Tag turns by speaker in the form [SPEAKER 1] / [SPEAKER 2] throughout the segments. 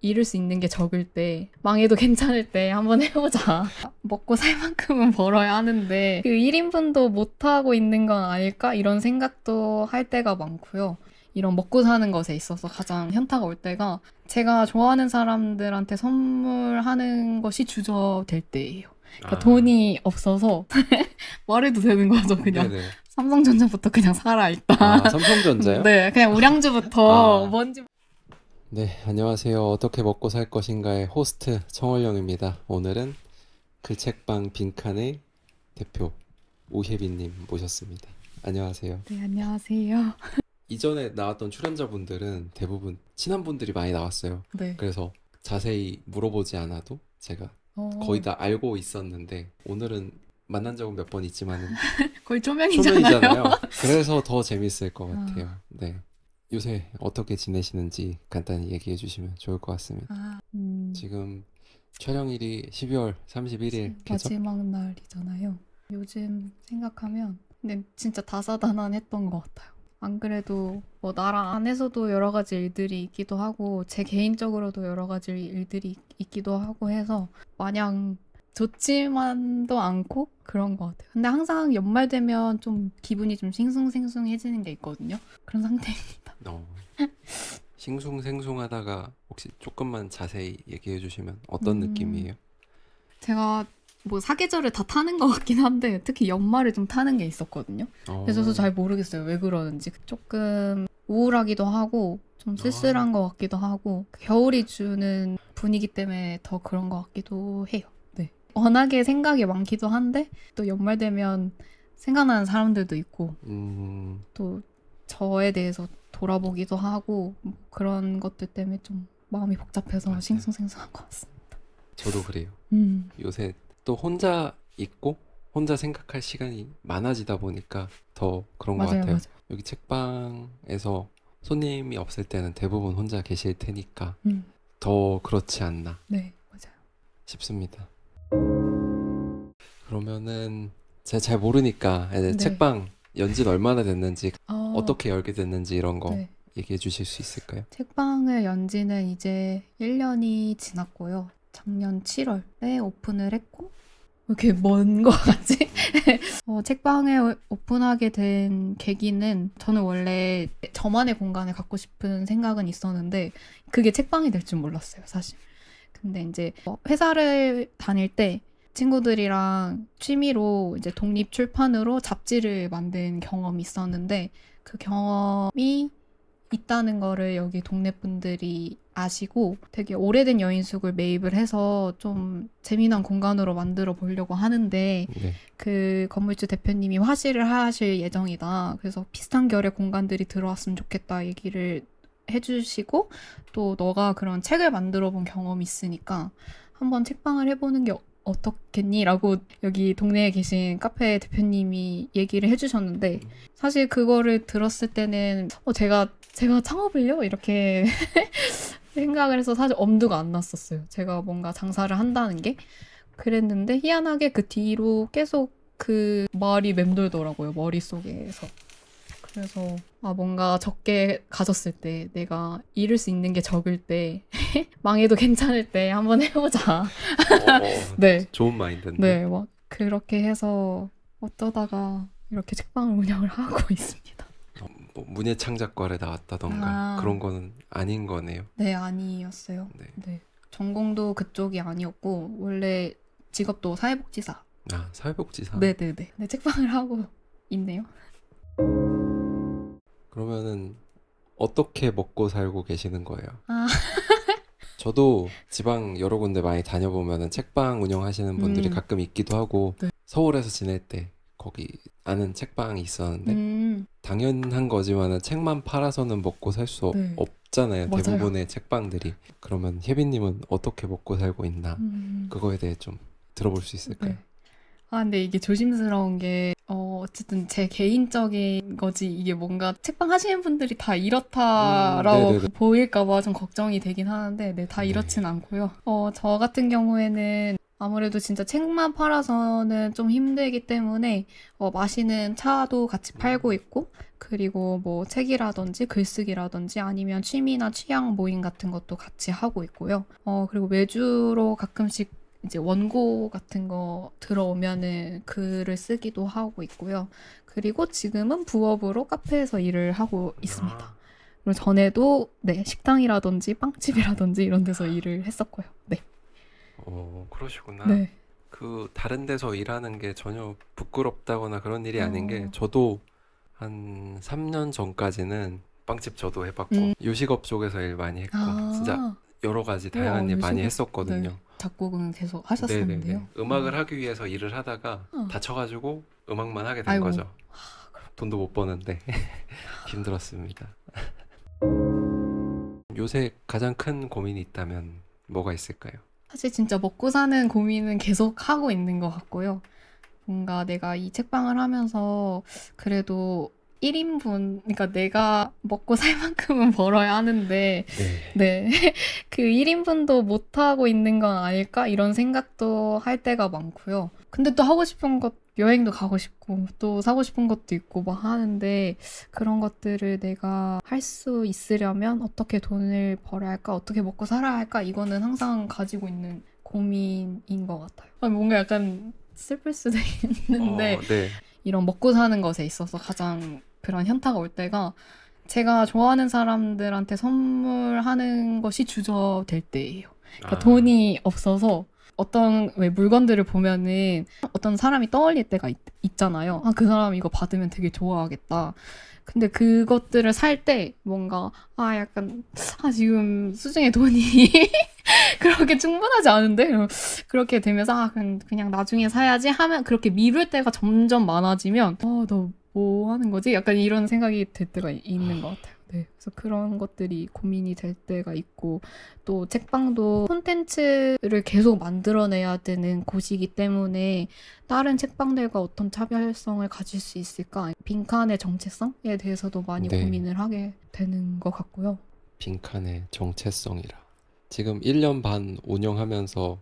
[SPEAKER 1] 잃을 수 있는 게 적을 때, 망해도 괜찮을 때 한번 해보자. 먹고 살 만큼은 벌어야 하는데 그 1인분도 못하고 있는 건 아닐까? 이런 생각도 할 때가 많고요. 이런 먹고 사는 것에 있어서 가장 현타가 올 때가 제가 좋아하는 사람들한테 선물하는 것이 주저될 때예요. 그러니까 돈이 없어서 말해도 되는 거죠, 그냥.
[SPEAKER 2] 네네.
[SPEAKER 1] 삼성전자부터 그냥 사라, 일단.
[SPEAKER 2] 삼성전자요?
[SPEAKER 1] 네, 그냥 우량주부터
[SPEAKER 2] 아.
[SPEAKER 1] 뭔지.
[SPEAKER 2] 네, 안녕하세요. 어떻게 먹고 살 것인가의 호스트 청월령입니다. 오늘은 글책방 빈칸의 대표 오혜빈님 모셨습니다. 안녕하세요.
[SPEAKER 1] 네, 안녕하세요.
[SPEAKER 2] 이전에 나왔던 출연자분들은 대부분 친한 분들이 많이 나왔어요.
[SPEAKER 1] 네.
[SPEAKER 2] 그래서 자세히 물어보지 않아도 제가 거의 다 알고 있었는데 오늘은 만난 적은 몇 번 있지만은
[SPEAKER 1] 거의 초면이잖아요.
[SPEAKER 2] 초면이잖아요. 그래서 더 재밌을 것 같아요. 네. 요새 어떻게 지내시는지 간단히 얘기해 주시면 좋을 것 같습니다. 지금 촬영일이 12월 31일 개죠?
[SPEAKER 1] 마지막 날이잖아요. 요즘 생각하면 근데 진짜 다사다난했던 것 같아요. 안 그래도 뭐 나라 안에서도 여러 가지 일들이 있기도 하고 제 개인적으로도 여러 가지 일들이 있기도 하고 해서 마냥 좋지만도 않고 그런 것 같아요. 근데 항상 연말 되면 좀 기분이 좀 싱숭생숭해지는 게 있거든요. 그런 상태입니다.
[SPEAKER 2] 싱숭생숭하다가 혹시 조금만 자세히 얘기해 주시면 어떤 느낌이에요?
[SPEAKER 1] 제가 뭐 사계절을 다 타는 것 같긴 한데 특히 연말을 좀 타는 게 있었거든요. 그래서 저도 잘 모르겠어요. 왜 그러는지. 조금 우울하기도 하고 좀 쓸쓸한 것 같기도 하고 겨울이 주는 분위기 때문에 더 그런 것 같기도 해요. 네. 워낙에 생각이 많기도 한데 또 연말 되면 생각나는 사람들도 있고 또 저에 대해서 돌아보기도 하고 뭐 그런 것들 때문에 좀 마음이 복잡해서
[SPEAKER 2] 맞아요.
[SPEAKER 1] 싱숭생숭한 것 같습니다.
[SPEAKER 2] 저도 그래요. 요새 또 혼자 있고 혼자 생각할 시간이 많아지다 보니까 더 그런 것 같아요. 여기 책방에서 손님이 없을 때는 대부분 혼자 계실 테니까 더 그렇지 않나
[SPEAKER 1] 네, 맞아요.
[SPEAKER 2] 싶습니다. 그러면은 제가 잘 모르니까
[SPEAKER 1] 네.
[SPEAKER 2] 책방 연지는 얼마나 됐는지 어떻게 열게 됐는지 이런 거
[SPEAKER 1] 네.
[SPEAKER 2] 얘기해 주실 수 있을까요?
[SPEAKER 1] 책방을 연 지는 이제 1년이 지났고요. 작년 7월에 오픈을 했고 왜 이렇게 먼 거 같지? 책방을 오픈하게 된 계기는 저는 원래 저만의 공간을 갖고 싶은 생각은 있었는데 그게 책방이 될 줄 몰랐어요, 사실. 근데 이제 회사를 다닐 때 친구들이랑 취미로 이제 독립 출판으로 잡지를 만든 경험이 있었는데 그 경험이 있다는 거를 여기 동네 분들이 아시고 되게 오래된 여인숙을 매입을 해서 좀 재미난 공간으로 만들어 보려고 하는데
[SPEAKER 2] 네.
[SPEAKER 1] 그 건물주 대표님이 화실을 하실 예정이다. 그래서 비슷한 결의 공간들이 들어왔으면 좋겠다 얘기를 해주시고 또 너가 그런 책을 만들어 본 경험이 있으니까 한번 책방을 해보는 게 어떻겠니? 라고 여기 동네에 계신 카페 대표님이 얘기를 해주셨는데 사실 그거를 들었을 때는 제가 창업을요? 이렇게 생각을 해서 사실 엄두가 안 났었어요. 제가 뭔가 장사를 한다는 게. 그랬는데 희한하게 그 뒤로 계속 그 말이 맴돌더라고요. 머릿속에서. 그래서 뭔가 적게 가졌을 때 내가 잃을 수 있는 게 적을 때 망해도 괜찮을 때 한번 해보자. 네.
[SPEAKER 2] 좋은 마인드인데.
[SPEAKER 1] 네, 막 그렇게 해서 어쩌다가 이렇게 책방을 운영을 하고 있습니다.
[SPEAKER 2] 뭐 문예창작과를 나왔다던가 그런 거는 아닌 거네요.
[SPEAKER 1] 네, 아니었어요. 네. 전공도 그쪽이 아니었고 원래 직업도 사회복지사.
[SPEAKER 2] 사회복지사.
[SPEAKER 1] 네네네. 네, 책방을 하고 있네요.
[SPEAKER 2] 그러면은 어떻게 먹고 살고 계시는 거예요? 저도 지방 여러 군데 많이 다녀보면은 책방 운영하시는 분들이 가끔 있기도 하고
[SPEAKER 1] 네.
[SPEAKER 2] 서울에서 지낼 때 거기 아는 책방이 있었는데 당연한 거지만은 책만 팔아서는 먹고 살 수
[SPEAKER 1] 네.
[SPEAKER 2] 없잖아요.
[SPEAKER 1] 맞아요.
[SPEAKER 2] 대부분의 책방들이. 그러면 혜빈님은 어떻게 먹고 살고 있나 그거에 대해 좀 들어볼 수 있을까요?
[SPEAKER 1] 네. 근데 이게 조심스러운 게 어쨌든 제 개인적인 거지 이게 뭔가 책방 하시는 분들이 다 이렇다라고 보일까 봐 좀 걱정이 되긴 하는데 다 이렇진 않고요. 저 같은 경우에는 아무래도 진짜 책만 팔아서는 좀 힘들기 때문에 마시는 차도 같이 팔고 있고 그리고 뭐 책이라든지 글쓰기라든지 아니면 취미나 취향 모임 같은 것도 같이 하고 있고요. 그리고 외주로 가끔씩 이제 원고 같은 거 들어오면은 글을 쓰기도 하고 있고요. 그리고 지금은 부업으로 카페에서 일을 하고 있습니다.
[SPEAKER 2] 아,
[SPEAKER 1] 그리고 전에도 네, 식당이라든지 빵집이라든지 이런 데서 일을 했었고요. 네.
[SPEAKER 2] 그러시구나.
[SPEAKER 1] 네.
[SPEAKER 2] 그 다른 데서 일하는 게 전혀 부끄럽다거나 그런 일이 아닌 게
[SPEAKER 1] 어,
[SPEAKER 2] 저도 한 3년 전까지는 빵집 저도 해봤고
[SPEAKER 1] 음,
[SPEAKER 2] 요식업 쪽에서 일 많이 했고 진짜
[SPEAKER 1] 아,
[SPEAKER 2] 여러 가지
[SPEAKER 1] 우와,
[SPEAKER 2] 다양한 일 많이
[SPEAKER 1] 요식업, 네.
[SPEAKER 2] 했었거든요.
[SPEAKER 1] 작곡은 계속
[SPEAKER 2] 네네네.
[SPEAKER 1] 하셨었는데요.
[SPEAKER 2] 음악을 하기 위해서 일을 하다가
[SPEAKER 1] 어.
[SPEAKER 2] 다쳐가지고 음악만 하게 된
[SPEAKER 1] 아이고.
[SPEAKER 2] 거죠. 돈도 못 버는데 힘들었습니다. 요새 가장 큰 고민이 있다면 뭐가 있을까요?
[SPEAKER 1] 사실 진짜 먹고 사는 고민은 계속 하고 있는 것 같고요. 뭔가 내가 이 책방을 하면서 그래도 1인분, 그러니까 내가 먹고 살 만큼은 벌어야 하는데,
[SPEAKER 2] 네.
[SPEAKER 1] 네. 그 1인분도 못하고 있는 건 아닐까? 이런 생각도 할 때가 많고요. 근데 또 하고 싶은 것, 여행도 가고 싶고, 또 사고 싶은 것도 있고, 막 하는데, 그런 것들을 내가 할 수 있으려면 어떻게 돈을 벌어야 할까? 어떻게 먹고 살아야 할까? 이거는 항상 가지고 있는 고민인 것 같아요. 뭔가 약간 슬플 수도 있는데,
[SPEAKER 2] 네.
[SPEAKER 1] 이런 먹고 사는 것에 있어서 가장 그런 현타가 올 때가 제가 좋아하는 사람들한테 선물하는 것이 주저될 때예요. 그러니까
[SPEAKER 2] 아,
[SPEAKER 1] 돈이 없어서 어떤 왜 물건들을 보면은 어떤 사람이 떠올릴 때가 있잖아요. 아, 그 사람 이거 받으면 되게 좋아하겠다. 근데 그것들을 살 때 뭔가 약간 지금 수중에 돈이 그렇게 충분하지 않은데 그렇게 되면서 그냥 나중에 사야지 하면 그렇게 미룰 때가 점점 많아지면 너 뭐 하는 거지? 약간 이런 생각이 들 때가 있는 것 같아요. 네. 그래서 그런 것들이 고민이 될 때가 있고 또 책방도 콘텐츠를 계속 만들어내야 되는 곳이기 때문에 다른 책방들과 어떤 차별성을 가질 수 있을까? 빈칸의 정체성에 대해서도 많이
[SPEAKER 2] 네.
[SPEAKER 1] 고민을 하게 되는 것 같고요.
[SPEAKER 2] 빈칸의 정체성이라. 지금 1년 반 운영하면서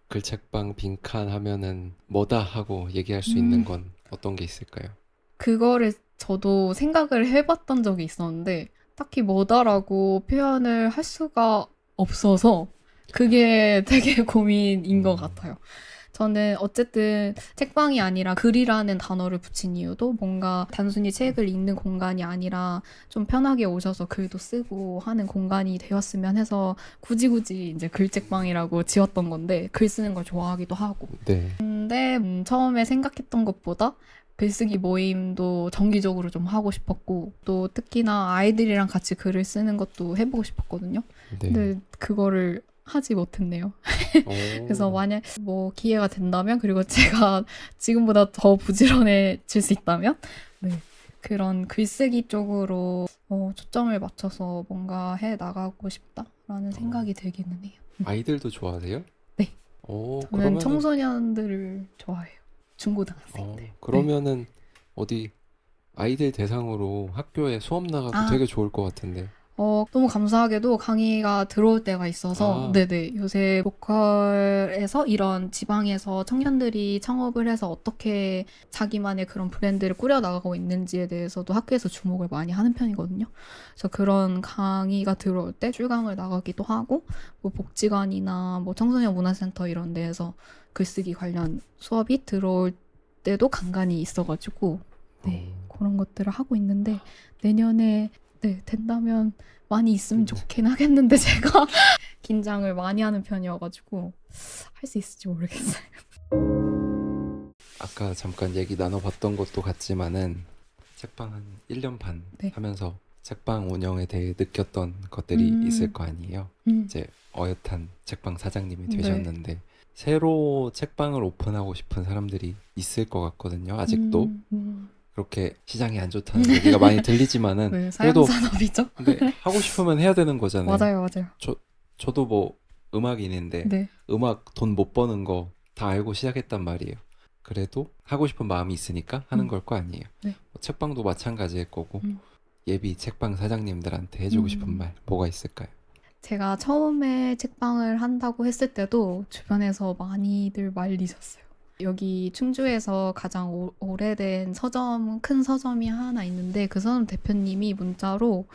[SPEAKER 2] 글책방 빈칸 하면은 뭐다 하고 얘기할 수 있는
[SPEAKER 1] 음,
[SPEAKER 2] 건 어떤 게 있을까요?
[SPEAKER 1] 그거를 저도 생각을 해봤던 적이 있었는데, 딱히 뭐다라고 표현을 할 수가 없어서, 그게 되게 고민인 것
[SPEAKER 2] 음,
[SPEAKER 1] 같아요. 저는 어쨌든 책방이 아니라 글이라는 단어를 붙인 이유도 뭔가 단순히 책을 읽는 공간이 아니라 좀 편하게 오셔서 글도 쓰고 하는 공간이 되었으면 해서 굳이 이제 글책방이라고 지었던 건데, 글 쓰는 걸 좋아하기도 하고.
[SPEAKER 2] 네.
[SPEAKER 1] 근데 처음에 생각했던 것보다 글쓰기 모임도 정기적으로 좀 하고 싶었고 또 특히나 아이들이랑 같이 글을 쓰는 것도 해보고 싶었거든요.
[SPEAKER 2] 네.
[SPEAKER 1] 근데 그거를 하지 못했네요. 그래서
[SPEAKER 2] 오,
[SPEAKER 1] 만약 뭐 기회가 된다면 그리고 제가 지금보다 더 부지런해질 수 있다면 네. 그런 글쓰기 쪽으로 초점을 맞춰서 뭔가 해 나가고 싶다라는
[SPEAKER 2] 어,
[SPEAKER 1] 생각이 들기는 해요.
[SPEAKER 2] 아이들도 좋아하세요?
[SPEAKER 1] 네. 저는
[SPEAKER 2] 그러면은,
[SPEAKER 1] 청소년들을 좋아해요. 중고등학생들. 네.
[SPEAKER 2] 그러면은 어디 아이들 대상으로 학교에 수업 나가도
[SPEAKER 1] 아,
[SPEAKER 2] 되게 좋을 것 같은데.
[SPEAKER 1] 너무 감사하게도 강의가 들어올 때가 있어서,
[SPEAKER 2] 아,
[SPEAKER 1] 네네. 요새 보컬에서 이런 지방에서 청년들이 창업을 해서 어떻게 자기만의 그런 브랜드를 꾸려나가고 있는지에 대해서도 학교에서 주목을 많이 하는 편이거든요. 그래서 그런 강의가 들어올 때 출강을 나가기도 하고, 뭐 복지관이나 뭐 청소년 문화센터 이런 데에서 글쓰기 관련 수업이 들어올 때도 간간히 있어가지고, 네.
[SPEAKER 2] 어,
[SPEAKER 1] 그런 것들을 하고 있는데, 내년에 네, 된다면 많이 있으면
[SPEAKER 2] 네.
[SPEAKER 1] 좋긴 하겠는데 제가 긴장을 많이 하는 편이어가지고 할 수 있을지 모르겠어요.
[SPEAKER 2] 아까 잠깐 얘기 나눠봤던 것도 같지만은 책방 한 1년 반
[SPEAKER 1] 네.
[SPEAKER 2] 하면서 책방 운영에 대해 느꼈던 것들이 있을
[SPEAKER 1] 음,
[SPEAKER 2] 거 아니에요.
[SPEAKER 1] 음,
[SPEAKER 2] 이제 어엿한 책방 사장님이
[SPEAKER 1] 네.
[SPEAKER 2] 되셨는데 새로 책방을 오픈하고 싶은 사람들이 있을 것 같거든요. 아직도 그렇게 시장이 안 좋다는 얘기가 많이 들리지만은
[SPEAKER 1] 네,
[SPEAKER 2] 그래도
[SPEAKER 1] 사양산업이죠.
[SPEAKER 2] 근데 하고 싶으면 해야 되는 거잖아요.
[SPEAKER 1] 맞아요, 맞아요.
[SPEAKER 2] 저도 뭐 음악인인데
[SPEAKER 1] 네,
[SPEAKER 2] 음악 돈 못 버는 거 다 알고 시작했단 말이에요. 그래도 하고 싶은 마음이 있으니까 하는
[SPEAKER 1] 음,
[SPEAKER 2] 걸 거 아니에요.
[SPEAKER 1] 네,
[SPEAKER 2] 뭐 책방도 마찬가지일 거고
[SPEAKER 1] 음,
[SPEAKER 2] 예비 책방 사장님들한테 해주고 싶은
[SPEAKER 1] 음.
[SPEAKER 2] 말 뭐가 있을까요?
[SPEAKER 1] 제가 처음에 책방을 한다고 했을 때도 주변에서 많이들 말리셨어요. 여기 충주에서 가장 오래된 서점, 큰 서점이 하나 있는데 그 서점 대표님이 문자로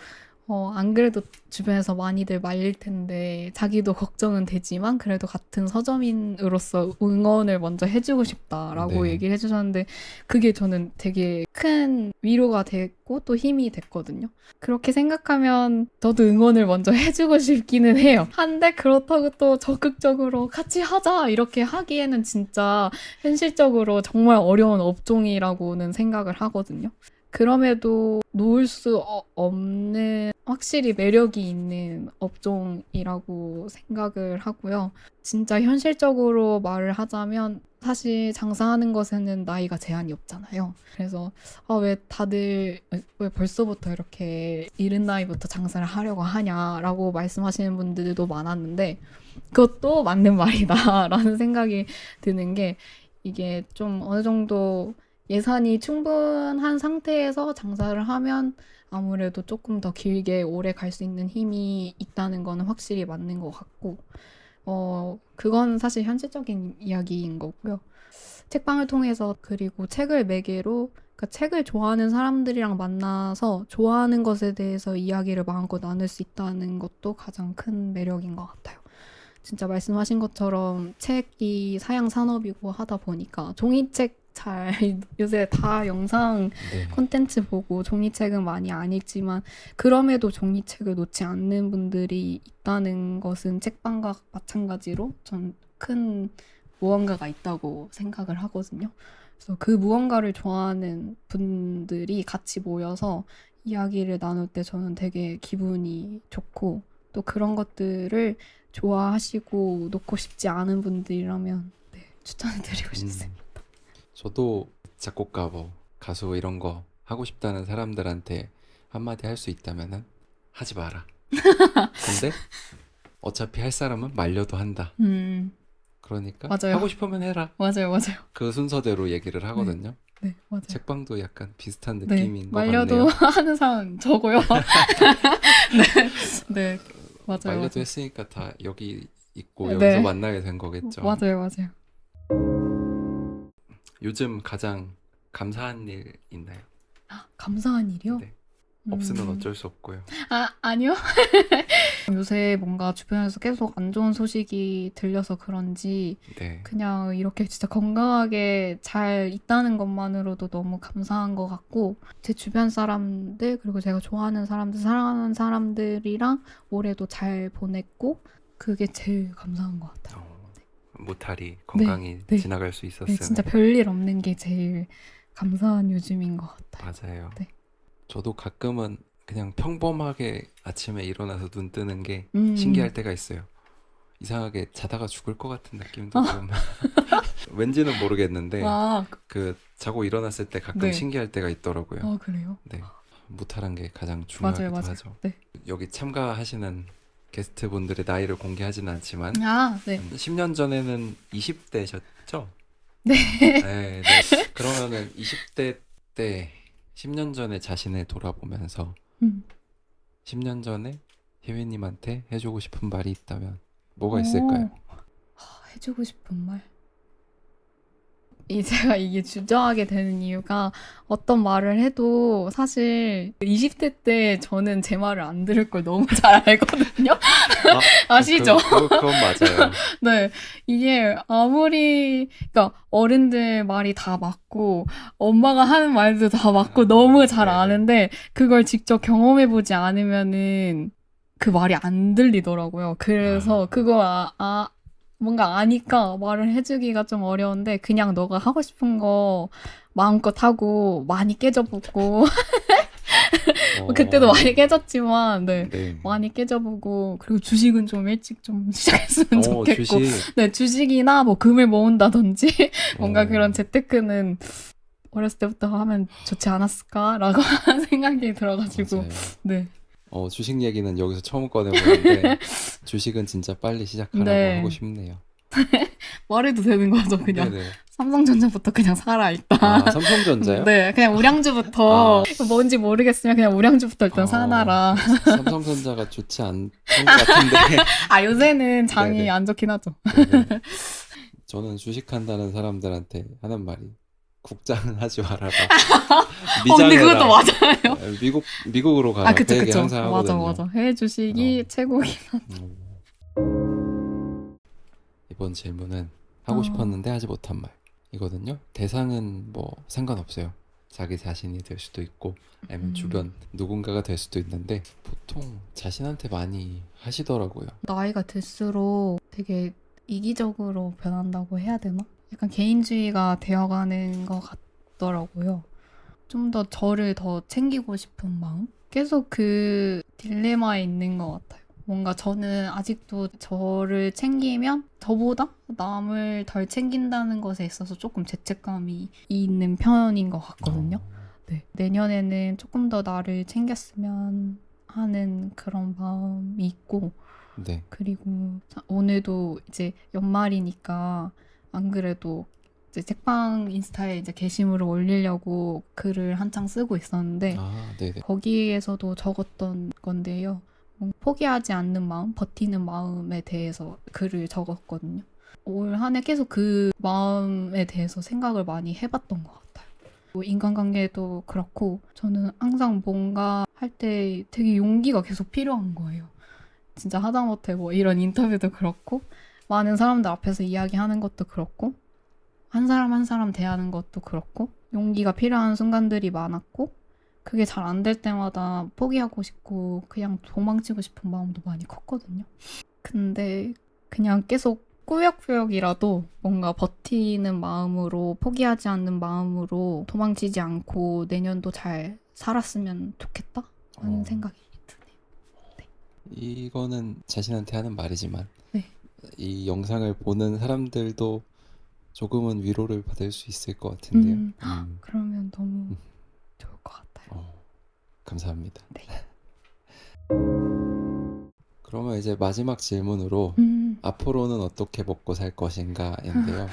[SPEAKER 1] 안 그래도 주변에서 많이들 말릴 텐데 자기도 걱정은 되지만 그래도 같은 서점인으로서 응원을 먼저 해주고 싶다라고
[SPEAKER 2] 네.
[SPEAKER 1] 얘기를 해주셨는데 그게 저는 되게 큰 위로가 됐고 또 힘이 됐거든요. 그렇게 생각하면 저도 응원을 먼저 해주고 싶기는 해요. 한데 그렇다고 또 적극적으로 같이 하자 이렇게 하기에는 진짜 현실적으로 정말 어려운 업종이라고는 생각을 하거든요. 그럼에도 놓을 수 없는 확실히 매력이 있는 업종이라고 생각을 하고요. 진짜 현실적으로 말을 하자면 사실 장사하는 것에는 나이가 제한이 없잖아요. 그래서 왜 다들 왜 벌써부터 이렇게 이른 나이부터 장사를 하려고 하냐라고 말씀하시는 분들도 많았는데 그것도 맞는 말이다라는 생각이 드는 게 이게 좀 어느 정도 예산이 충분한 상태에서 장사를 하면 아무래도 조금 더 길게 오래 갈 수 있는 힘이 있다는 거는 확실히 맞는 것 같고, 그건 사실 현실적인 이야기인 거고요. 책방을 통해서 그리고 책을 매개로 그러니까 책을 좋아하는 사람들이랑 만나서 좋아하는 것에 대해서 이야기를 마음껏 나눌 수 있다는 것도 가장 큰 매력인 것 같아요. 진짜 말씀하신 것처럼 책이 사양 산업이고 하다 보니까 종이책 잘 요새 다 영상
[SPEAKER 2] 네.
[SPEAKER 1] 콘텐츠 보고 종이책은 많이 안 읽지만 그럼에도 종이책을 놓지 않는 분들이 있다는 것은 책방과 마찬가지로 전 큰 무언가가 있다고 생각을 하거든요. 그래서 그 무언가를 좋아하는 분들이 같이 모여서 이야기를 나눌 때 저는 되게 기분이 좋고 또 그런 것들을 좋아하시고 놓고 싶지 않은 분들이라면 네, 추천해드리고 싶습니다.
[SPEAKER 2] 저도 작곡가 뭐 가수 이런 거 하고 싶다는 사람들한테 한마디 할 수 있다면은 하지 마라. 근데 어차피 할 사람은 말려도 한다. 그러니까
[SPEAKER 1] 맞아요.
[SPEAKER 2] 하고 싶으면 해라.
[SPEAKER 1] 맞아요.
[SPEAKER 2] 그 순서대로 얘기를 하거든요.
[SPEAKER 1] 네, 맞아요.
[SPEAKER 2] 책방도 약간 비슷한
[SPEAKER 1] 네,
[SPEAKER 2] 느낌인 것
[SPEAKER 1] 말려도
[SPEAKER 2] 같네요.
[SPEAKER 1] 하는 사람 저고요. 네, 맞아요.
[SPEAKER 2] 말려도
[SPEAKER 1] 맞아요.
[SPEAKER 2] 했으니까 다 여기 있고
[SPEAKER 1] 네.
[SPEAKER 2] 여기서 만나게 된 거겠죠.
[SPEAKER 1] 맞아요.
[SPEAKER 2] 요즘 가장 감사한 일 있나요?
[SPEAKER 1] 감사한 일이요?
[SPEAKER 2] 네. 없으면 어쩔 수 없고요.
[SPEAKER 1] 아니요. 요새 뭔가 주변에서 계속 안 좋은 소식이 들려서 그런지
[SPEAKER 2] 네.
[SPEAKER 1] 그냥 이렇게 진짜 건강하게 잘 있다는 것만으로도 너무 감사한 것 같고 제 주변 사람들 그리고 제가 좋아하는 사람들 사랑하는 사람들이랑 올해도 잘 보냈고 그게 제일 감사한 것 같아요.
[SPEAKER 2] 무탈이 건강히
[SPEAKER 1] 네.
[SPEAKER 2] 지나갈 수 있었으면.
[SPEAKER 1] 네, 진짜 별일 없는 게 제일 감사한 요즘인 것 같아요.
[SPEAKER 2] 맞아요.
[SPEAKER 1] 네.
[SPEAKER 2] 저도 가끔은 그냥 평범하게 아침에 일어나서 눈 뜨는 게
[SPEAKER 1] 음.
[SPEAKER 2] 신기할 때가 있어요. 이상하게 자다가 죽을 것 같은 느낌도 좀 왠지는 모르겠는데 그 자고 일어났을 때 가끔
[SPEAKER 1] 네.
[SPEAKER 2] 신기할 때가 있더라고요.
[SPEAKER 1] 그래요?
[SPEAKER 2] 네. 무탈한 게 가장 중요하기도
[SPEAKER 1] 맞아요.
[SPEAKER 2] 하죠.
[SPEAKER 1] 네.
[SPEAKER 2] 여기 참가하시는 게스트분들의 나이를 공개하지는 않지만
[SPEAKER 1] 네.
[SPEAKER 2] 10년 전에는 20대셨죠?
[SPEAKER 1] 네.
[SPEAKER 2] 네. 그러면은 20대 때 10년 전에 자신을 돌아보면서 10년 전에 혜윈님한테 해주고 싶은 말이 있다면 뭐가 있을까요?
[SPEAKER 1] 해주고 싶은 말? 제가 이게 주저하게 되는 이유가 어떤 말을 해도 사실 20대 때 저는 제 말을 안 들을 걸 너무 잘 알거든요. 아시죠?
[SPEAKER 2] 그건 맞아요.
[SPEAKER 1] 네, 이게 아무리 그러니까 어른들 말이 다 맞고 엄마가 하는 말도 다 맞고 너무 잘
[SPEAKER 2] 네네.
[SPEAKER 1] 아는데 그걸 직접 경험해보지 않으면은 그 말이 안 들리더라고요. 그래서 그거 뭔가 아니까 말을 해주기가 좀 어려운데 그냥 너가 하고 싶은 거 마음껏 하고 많이 깨져보고 그때도 많이 깨졌지만 네. 많이 깨져보고 그리고 주식은 좀 일찍 좀 시작했으면 좋겠고
[SPEAKER 2] 주식.
[SPEAKER 1] 네 주식이나 뭐 금을 모은다든지 뭔가 그런 재테크는 어렸을 때부터 하면 좋지 않았을까라고 생각이 들어가지고
[SPEAKER 2] 맞아요.
[SPEAKER 1] 네.
[SPEAKER 2] 주식 얘기는 여기서 처음 꺼내보는데 주식은 진짜 빨리 시작하라고
[SPEAKER 1] 네.
[SPEAKER 2] 하고 싶네요.
[SPEAKER 1] 말해도 되는 거죠 그냥.
[SPEAKER 2] 네네.
[SPEAKER 1] 삼성전자부터 그냥 사라 일단.
[SPEAKER 2] 아, 삼성전자요?
[SPEAKER 1] 네, 그냥 우량주부터 뭔지 모르겠으면 그냥 우량주부터 일단
[SPEAKER 2] 아,
[SPEAKER 1] 사놔라.
[SPEAKER 2] 삼성전자가 좋지 않은 것 같은데.
[SPEAKER 1] 아, 요새는 장이
[SPEAKER 2] 네네.
[SPEAKER 1] 안 좋긴 하죠.
[SPEAKER 2] 네네. 저는 주식한다는 사람들한테 하는 말이 국장은 하지 말아라.
[SPEAKER 1] 근데
[SPEAKER 2] 미장해라.
[SPEAKER 1] 그것도 맞아요.
[SPEAKER 2] 미국으로 가라.
[SPEAKER 1] 아, 그쵸,
[SPEAKER 2] 그 얘기
[SPEAKER 1] 그쵸.
[SPEAKER 2] 항상
[SPEAKER 1] 맞아,
[SPEAKER 2] 하거든요.
[SPEAKER 1] 맞아. 해외 주식이 최고긴.
[SPEAKER 2] 이번 질문은 하고 싶었는데 하지 못한 말이거든요. 대상은 뭐 상관없어요. 자기 자신이 될 수도 있고 아니면 주변 누군가가 될 수도 있는데 보통 자신한테 많이 하시더라고요.
[SPEAKER 1] 나이가 들수록 되게 이기적으로 변한다고 해야 되나? 약간 개인주의가 되어가는 것 같더라고요. 좀 더 저를 더 챙기고 싶은 마음? 계속 그 딜레마에 있는 것 같아요. 뭔가 저는 아직도 저를 챙기면 저보다 남을 덜 챙긴다는 것에 있어서 조금 죄책감이 있는 편인 것 같거든요. 네. 내년에는 조금 더 나를 챙겼으면 하는 그런 마음이 있고,
[SPEAKER 2] 네.
[SPEAKER 1] 그리고 오늘도 이제 연말이니까 안 그래도 이제 책방 인스타에 이제 게시물을 올리려고 글을 한창 쓰고 있었는데
[SPEAKER 2] 아, 네네.
[SPEAKER 1] 거기에서도 적었던 건데요. 포기하지 않는 마음, 버티는 마음에 대해서 글을 적었거든요. 올 한 해 계속 그 마음에 대해서 생각을 많이 해봤던 것 같아요. 뭐 인간관계도 그렇고 저는 항상 뭔가 할 때 되게 용기가 계속 필요한 거예요. 진짜 하다못해 뭐 이런 인터뷰도 그렇고 많은 사람들 앞에서 이야기하는 것도 그렇고 한 사람 한 사람 대하는 것도 그렇고 용기가 필요한 순간들이 많았고 그게 잘 안 될 때마다 포기하고 싶고 그냥 도망치고 싶은 마음도 많이 컸거든요. 근데 그냥 계속 꾸역꾸역이라도 뭔가 버티는 마음으로 포기하지 않는 마음으로 도망치지 않고 내년도 잘 살았으면 좋겠다 하는 생각이 드네요.
[SPEAKER 2] 이거는 자신한테 하는 말이지만
[SPEAKER 1] 네.
[SPEAKER 2] 이 영상을 보는 사람들도 조금은 위로를 받을 수 있을 것 같은데요.
[SPEAKER 1] 그러면 너무 좋을 것 같아요.
[SPEAKER 2] 감사합니다.
[SPEAKER 1] 네.
[SPEAKER 2] 그러면 이제 마지막 질문으로 앞으로는 어떻게 먹고 살 것인가인데요.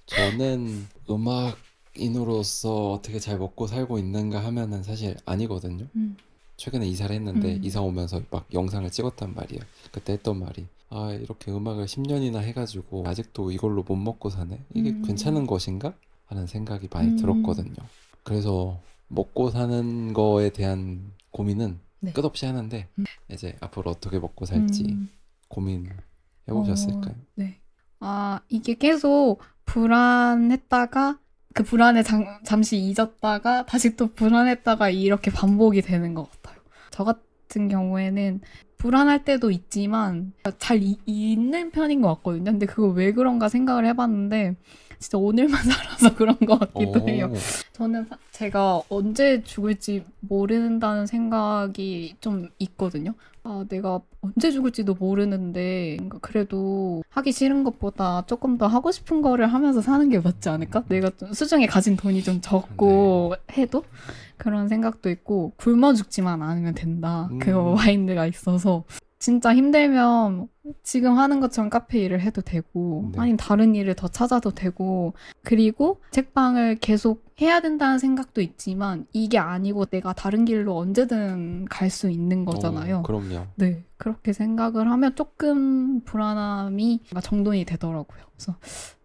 [SPEAKER 2] 저는 음악인으로서 어떻게 잘 먹고 살고 있는가 하면은 사실 아니거든요. 최근에 이사를 했는데 이사 오면서 막 영상을 찍었단 말이에요. 그때 했던 말이 아 이렇게 음악을 10년이나 해가지고 아직도 이걸로 못 먹고 사네? 이게 괜찮은 것인가? 하는 생각이 많이 들었거든요. 그래서 먹고 사는 거에 대한 고민은
[SPEAKER 1] 네.
[SPEAKER 2] 끝없이 하는데 이제 앞으로 어떻게 먹고 살지 고민해 보셨을까요?
[SPEAKER 1] 네. 아, 이게 계속 불안했다가 그 불안에 잠시 잊었다가 다시 또 불안했다가 이렇게 반복이 되는 것 같아요. 저 같은 경우에는 불안할 때도 있지만 잘 있는 편인 것 같거든요. 근데 그거 왜 그런가 생각을 해봤는데 진짜 오늘만 살아서 그런 것 같기도 해요. 저는 제가 언제 죽을지 모른다는 생각이 좀 있거든요. 아, 내가 언제 죽을지도 모르는데 그래도 하기 싫은 것보다 조금 더 하고 싶은 거를 하면서 사는 게 맞지 않을까? 내가 좀 수중에 가진 돈이 좀 적고 해도 그런 생각도 있고 굶어 죽지만 않으면 된다. 그 마인드가 있어서 진짜 힘들면 지금 하는 것처럼 카페 일을 해도 되고 아니면 다른 일을 더 찾아도 되고 그리고 책방을 계속 해야 된다는 생각도 있지만 이게 아니고 내가 다른 길로 언제든 갈 수 있는 거잖아요.
[SPEAKER 2] 그럼요.
[SPEAKER 1] 네, 그렇게 생각을 하면 조금 불안함이 정돈이 되더라고요. 그래서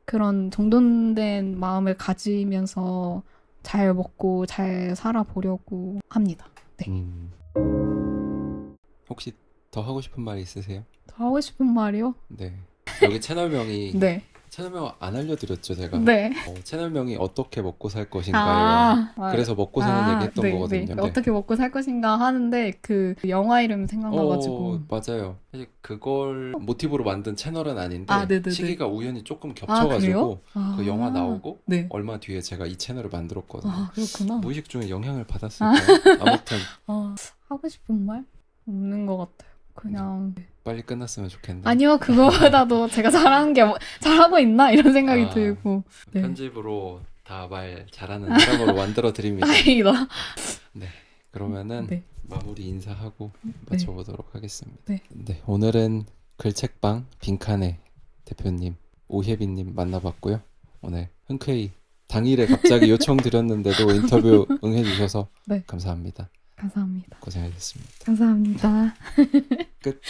[SPEAKER 1] 그런 정돈된 마음을 가지면서 잘 먹고 잘 살아보려고 합니다. 네.
[SPEAKER 2] 혹시 더 하고 싶은 말 있으세요?
[SPEAKER 1] 더 하고 싶은 말이요?
[SPEAKER 2] 네. 여기 채널명이
[SPEAKER 1] 네.
[SPEAKER 2] 채널명 안 알려드렸죠, 제가.
[SPEAKER 1] 네.
[SPEAKER 2] 채널명이 어떻게 먹고 살 것인가예요. 그래서 먹고 사는 얘기 했던
[SPEAKER 1] 네,
[SPEAKER 2] 거거든요.
[SPEAKER 1] 네. 어떻게 먹고 살 것인가 하는데 그 영화 이름 생각나가지고
[SPEAKER 2] 맞아요. 사실 그걸 모티브로 만든 채널은 아닌데
[SPEAKER 1] 네네네.
[SPEAKER 2] 시기가 우연히 조금
[SPEAKER 1] 그래요?
[SPEAKER 2] 겹쳐가지고 그 영화 나오고
[SPEAKER 1] 네.
[SPEAKER 2] 얼마 뒤에 제가 이 채널을 만들었거든요.
[SPEAKER 1] 그렇구나.
[SPEAKER 2] 무의식 중에 영향을 받았을까요? 아무튼
[SPEAKER 1] 하고 싶은 말? 없는 것 같아요. 그냥
[SPEAKER 2] 빨리 끝났으면 좋겠네요.
[SPEAKER 1] 아니요, 그거보다도 제가 잘하는 게 잘하고 있나 이런 생각이 들고. 네.
[SPEAKER 2] 편집으로 다 말 잘하는 사람으로 만들어 드립니다.
[SPEAKER 1] 다행이다.
[SPEAKER 2] 네, 그러면은
[SPEAKER 1] 네.
[SPEAKER 2] 마무리 인사하고 마쳐보도록 하겠습니다.
[SPEAKER 1] 네.
[SPEAKER 2] 오늘은 글책방 빈칸의 대표님 오혜빈님 만나봤고요. 오늘 흔쾌히 당일에 갑자기 요청드렸는데도 인터뷰 응해주셔서
[SPEAKER 1] 네.
[SPEAKER 2] 감사합니다.
[SPEAKER 1] 감사합니다.
[SPEAKER 2] 고생하셨습니다.
[SPEAKER 1] 감사합니다.
[SPEAKER 2] 끝.